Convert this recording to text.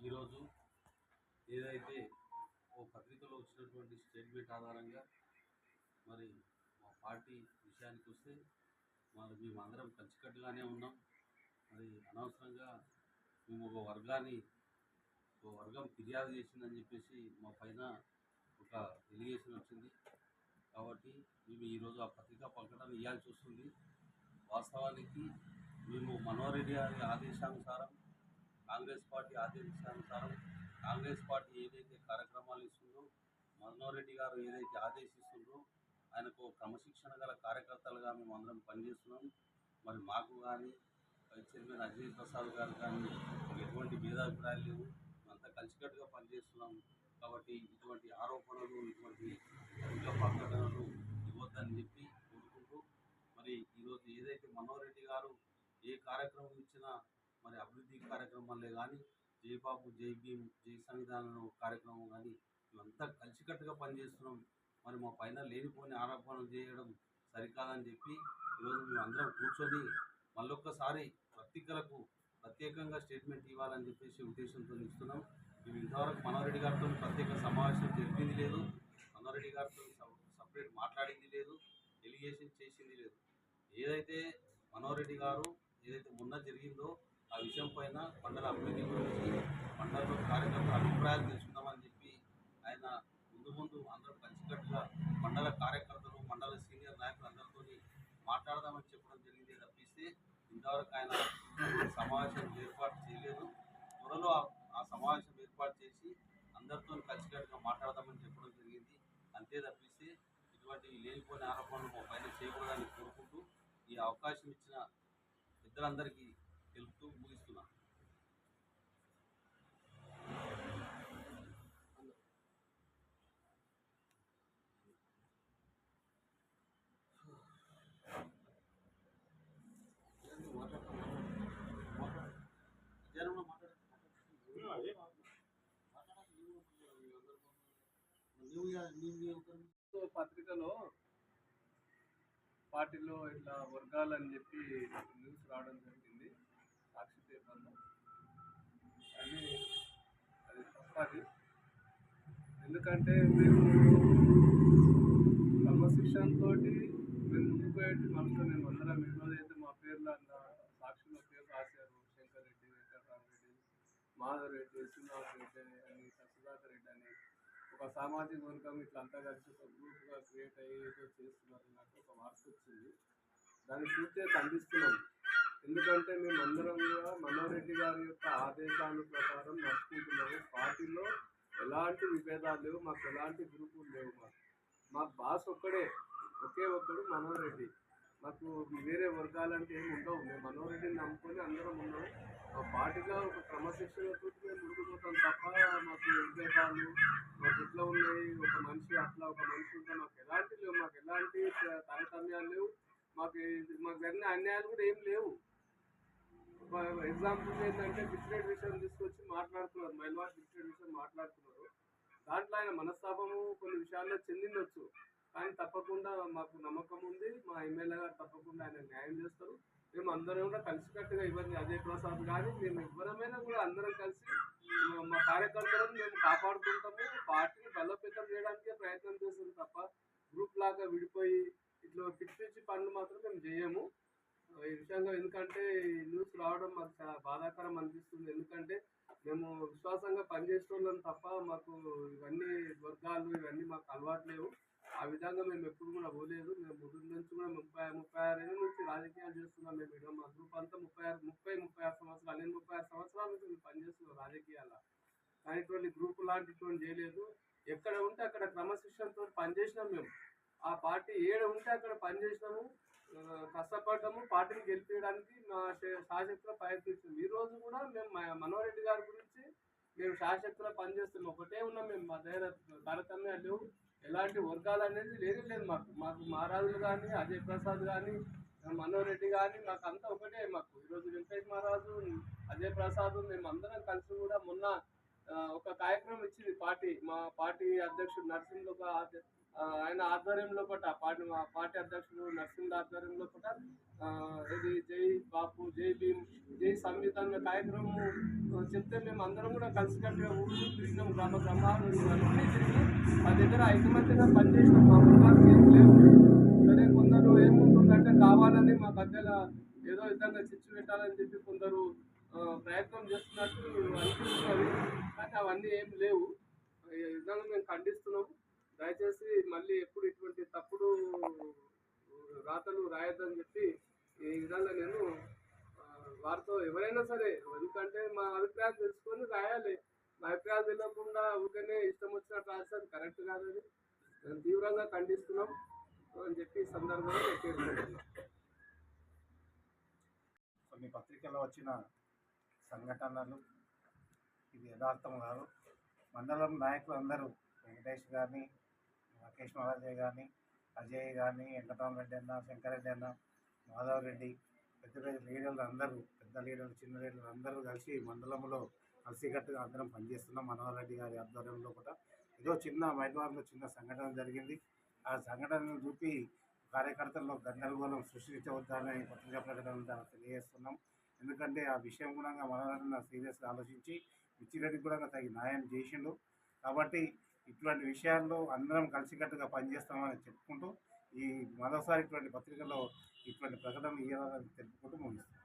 ఈరోజు ఏదైతే ఓ పత్రికలో వచ్చినటువంటి స్టేట్మెంట్ ఆధారంగా మరి మా పార్టీ విషయానికి వస్తే మరి మేమందరం కలిసికట్టుగానే ఉన్నాం. మరి అనవసరంగా మేము ఒక వర్గం ఫిర్యాదు చేసిందని చెప్పేసి మా పైన ఒక ఎలిగేషన్ వచ్చింది. కాబట్టి మేము ఈరోజు ఆ పత్రికా ప్రకటన ఇవ్వాల్సి వస్తుంది. వాస్తవానికి మేము మనోహర్ రెడ్డి గారి ఆదేశానుసారం, కాంగ్రెస్ పార్టీ ఆదేశానుసారం, కాంగ్రెస్ పార్టీ ఏదైతే కార్యక్రమాలు ఇస్తుందో, మనోహర్ రెడ్డి గారు ఏదైతే ఆదేశిస్తుందో ఆయనకు క్రమశిక్షణ గల కార్యకర్తలుగా మేము అందరం పనిచేస్తున్నాం. మరి మాకు కానీ వైస్ చైర్మన్ అజయ్ ప్రసాద్ గారు కానీ ఎటువంటి భేదాభిప్రాయాలు లేవు. అంతా కలిసికట్టుగా పనిచేస్తున్నాం. కాబట్టి ఇటువంటి ఆరోపణలు, ఇటువంటి అధిక ప్రకటనలు ఇవ్వద్దని చెప్పి కోరుకుంటూ, మరి ఈరోజు ఏదైతే మనోహర్ రెడ్డి గారు ఏ కార్యక్రమం ఇచ్చినా మరి అభివృద్ధి కార్యక్రమాలే కానీ, జై బాబు, జై భీమ్, జై సంవిధానం కార్యక్రమం కానీ మేమంతా కలిసికట్టుగా పనిచేస్తున్నాం. మరి మా పైన లేనిపోని ఆరోపణలు చేయడం సరికాదని చెప్పి ఈరోజు మేము అందరం కూర్చొని మళ్ళొక్కసారి పత్రికలకు ప్రత్యేకంగా స్టేట్మెంట్ ఇవ్వాలని చెప్పేసి ఉద్దేశంతో ఇస్తున్నాం. మేము ఇంతవరకు మనోహర్ రెడ్డి గారితో ప్రత్యేక సమావేశం జరిపింది లేదు, మనోహర్ రెడ్డి గారితో సపరేట్ మాట్లాడింది లేదు, ఎలిగేషన్ చేసింది లేదు. ఏదైతే మనోహర్ రెడ్డి గారు ఏదైతే మొన్న జరిగిందో ఆ విషయం పైన మండల అభివృద్ధి గురించి, మండలంలో కార్యకర్తల అభిప్రాయాలు తెలుసుకుందామని చెప్పి ఆయన ముందు అందరం కలిసికట్టుగా మండల కార్యకర్తలు, మండల సీనియర్ నాయకులు అందరితో మాట్లాడదామని చెప్పడం జరిగింది తప్పిస్తే ఇంతవరకు ఆయన సమావేశం ఏర్పాటు చేయలేదు. త్వరలో ఆ సమావేశం ఏర్పాటు చేసి అందరితో కలిసికట్టుగా మాట్లాడదామని చెప్పడం జరిగింది. అంతే తప్పిస్తే ఇటువంటి లేనిపోయిన ఆరోపణలు మా పైన చేయకూడదని కోరుకుంటూ ఈ అవకాశం ఇచ్చిన పెద్దలందరికీ తెలుపుతూ ముగిస్తున్నాను. పత్రికలో పార్టీలో ఇట్లా వర్గాలని చెప్పి న్యూస్ రావడం జరిగింది సాక్షి పేపర్లో. కానీ అది తప్పది. ఎందుకంటే మేము క్రమశిక్షణతో మేము ముందుకు పోయేటి మనసులో మేము అందరం ఈరోజైతే మా పేర్లు సాక్షిలో పేరు రాశారు. శంకర్ రెడ్డి, వెంకటరామరెడ్డి, మాధవ్ రెడ్డి, శ్రీనివాస్ రెడ్డి అని, సుధాకర్ రెడ్డి అని ఒక సామాజిక వర్గం ఇట్లా అంతా కలిసి ఒక గ్రూప్గా క్రియేట్ అయ్యి ఏదో చేస్తున్నారు నాకు ఒక వార్త వచ్చింది. దాన్ని పూర్తిగా ఖండిస్తున్నాం. ఎందుకంటే మేము అందరం కూడా మనోహర్ రెడ్డి గారి యొక్క ఆదేశాల ప్రకారం నడుచుకుంటున్నాము. పార్టీలో ఎలాంటి విభేదాలు లేవు, మాకు ఎలాంటి గ్రూపులు లేవు. మాకు బాస్ ఒకే ఒక్కడు మనోహర్ రెడ్డి. మాకు వేరే వర్గాలంటే ఏమి ఉండవు. మేము మనోహర్ రెడ్డిని నమ్ముకొని అందరం ఉన్నాం. మా పార్టీగా ఒక క్రమశిక్షణతో మేము ముందుకు పోతాం తప్ప మాకు విభేదాలు మాకు ఇట్లా ఉన్నాయి, ఒక మనిషి అట్లా ఒక మనిషి ఉంటా మాకు ఎలాంటి లేవు. మాకు ఎలాంటి తారతమ్యాలు లేవు. మాకు జరిగిన అన్యాయాలు కూడా ఏం లేవు. ఎగ్జాంపుల్ ఏంటంటే బిస్కెట్ విషయం తీసుకొచ్చి మాట్లాడుతున్నారు, మైల్వాస్ బిస్కెట్ విషయం మాట్లాడుతున్నారు. దాంట్లో ఆయన మనస్తాపము కొన్ని విషయాల్లో చెందిండొచ్చు. కానీ తప్పకుండా మాకు నమ్మకం ఉంది, మా ఎమ్మెల్యే గారు తప్పకుండా ఆయన న్యాయం చేస్తారు. మేము అందరం కూడా కలిసికట్టుగా ఇవ్వండి అజయ్ ప్రసాద్ కానీ మేము ఎవరమైనా కూడా అందరం కలిసి మా కార్యకర్తలను మేము కాపాడుకుంటాము. పార్టీని బలోపేతం చేయడానికే ప్రయత్నం చేస్తుంది తప్ప గ్రూప్ లాగా విడిపోయి ఇట్లా పిచ్చి పనులు మాత్రం మేము చేయము. ఈ విషయంగా ఎందుకంటే ఈ న్యూస్ రావడం మాకు చాలా బాధాకరం అనిపిస్తుంది. ఎందుకంటే మేము విశ్వాసంగా పనిచేసే వాళ్ళం తప్ప మాకు ఇవన్నీ వర్గాలు ఇవన్నీ మాకు అలవాట్లేవు. ఆ విధంగా మేము ఎప్పుడు కూడా పోలేదు. మేము ముందు నుంచి కూడా 36 ఏళ్ళ నుంచి రాజకీయాలు చేస్తున్నాం. మేము మా గ్రూప్ అంతా 36 సంవత్సరాలు, నేను 36 సంవత్సరాల నుంచి మేము పనిచేస్తున్నాం రాజకీయాల్లో. కానీ ఇటువంటి గ్రూప్ లాంటిటువంటి చేయలేదు. ఎక్కడ ఉంటే అక్కడ క్రమశిక్షణతో పనిచేసినాం. మేము ఆ పార్టీ ఏడ ఉంటే అక్కడ పనిచేసినాము, కష్టపడ్డాము. పార్టీని గెలిపించడానికి మా శాశక్తిలో ప్రయత్నిస్తాం. ఈరోజు కూడా మేము మనోహర్ రెడ్డి గారి గురించి మేము శాశక్తిలో పనిచేస్తున్నాం. ఒకటే ఉన్నాం మేము. మా దగ్గర తారతమ్యాలు లేవు, ఎలాంటి వర్గాలు అనేది లేదు. మాకు మహారాజులు కానీ, అజయ్ ప్రసాద్ కానీ, మనోహర్ రెడ్డి కానీ మాకు అంతా ఒకటే. మాకు ఈరోజు వెంకటేష్ మహారాజు, అజయ్ ప్రసాద్ మేము అందరం కలిసి కూడా మొన్న ఒక కార్యక్రమం ఇచ్చింది పార్టీ. మా పార్టీ అధ్యక్షుడు నరసింహ ఆయన ఆధ్వర్యంలో మా పార్టీ అధ్యక్షుడు నరసింహ ఆధ్వర్యంలో ఇది జై బాపు, జై భీమ్, జై సంవిధాన కార్యక్రమం చెప్తే మేము అందరం కూడా కలిసికట్టుగా ఊరు తిరిగినాం, గ్రామ గ్రామాలు అన్నీ తిరిగి మా దగ్గర ఐకమత్యంగా పనిచేసినాం. మా వర్గాలకు ఏం లేవు. సరే కొందరు ఏముంటుందంటే కావాలని మా మధ్యలో ఏదో విధంగా చిచ్చు పెట్టాలని చెప్పి కొందరు ప్రయత్నం చేస్తున్నట్టు అనిపిస్తున్నది. కానీ అవన్నీ ఏం లేవు. ఈ విధంగా మేము ఖండిస్తున్నాం. దయచేసి మళ్ళీ ఎప్పుడు ఇటువంటి తప్పుడు రాతలు రాయొద్దని చెప్పి ఈ విధంగా నేను వారితో ఎవరైనా సరే, ఎందుకంటే మా అభిప్రాయాలు తెలుసుకొని రాయాలి. మా అభిప్రాయాలు తెలియకుండా ఊరికనే ఇష్టం వచ్చినట్టు రాస్తే అది కరెక్ట్ కాదని మేము తీవ్రంగా ఖండిస్తున్నాం అని చెప్పి ఈ సందర్భంగా నేను పేర్కొంటున్నాను. కొన్ని పత్రికల్లో వచ్చిన సంఘటనలు ఇది యథార్థం కాదు. మండలం నాయకులు అందరూ వెంకటేష్ కానీ, రాకేష్ మహారాజయ్య కానీ, అజయ్ కానీ, వెంకటరామరెడ్డి అన్న, శంకరెడ్డి అన్న, మాధవ్ రెడ్డి, పెద్ద పెద్ద లీడర్లు అందరూ, పెద్ద లీడర్లు చిన్న లీడర్లు అందరూ కలిసి మండలంలో కలిసికట్టుగా అందరం పనిచేస్తున్నాం. మనోహర్ రెడ్డి గారి ఆధ్వర్యంలో కూడా ఏదో చిన్న మైదానంలో చిన్న సంఘటన జరిగింది. ఆ సంఘటనను చూపి కార్యకర్తల్లో గందరగోళం సృష్టించవద్దని పత్రికా ప్రకటన ద్వారా తెలియజేస్తున్నాం. ఎందుకంటే ఆ విషయం కూడా మనోహర్ సీరియస్గా ఆలోచించి మిచ్చిరెడ్డికి కూడా తగిన న్యాయం చేసిండు. కాబట్టి ఇటువంటి విషయాల్లో అందరం కలిసికట్టుగా పనిచేస్తామని చెప్పుకుంటూ ఈ మరోసారి ఇటువంటి పత్రికల్లో ఇటువంటి ప్రకటనలు ఇవ్వాలని తెలుపుకుంటూ ముగిస్తాం.